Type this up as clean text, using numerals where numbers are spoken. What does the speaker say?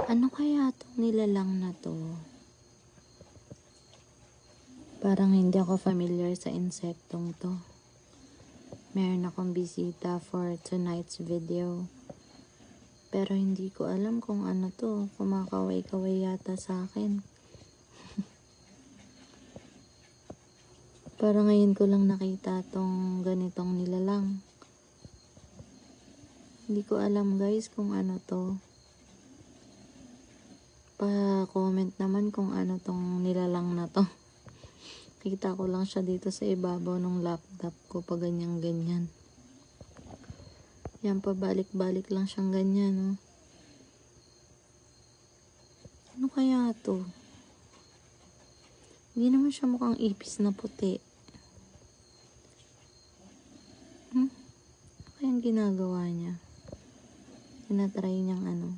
Ano kaya itong nilalang na to? Parang hindi ako familiar sa insektong to. Meron akong bisita for tonight's video. Pero hindi ko alam kung ano to. Kumakaway-kaway yata sa akin. Parang ngayon ko lang nakita tong ganitong nilalang. Hindi ko alam guys kung ano to. Pa-comment naman kung ano tong nilalang na to. Kita ko lang siya dito sa ibabaw ng laptop ko pa ganyan-ganyan. Yan, pabalik-balik lang siyang ganyan, no? Ano kaya to? Hindi naman siya mukhang ipis na puti. Ano kayang ginagawa niya? Tinatry niyang ano?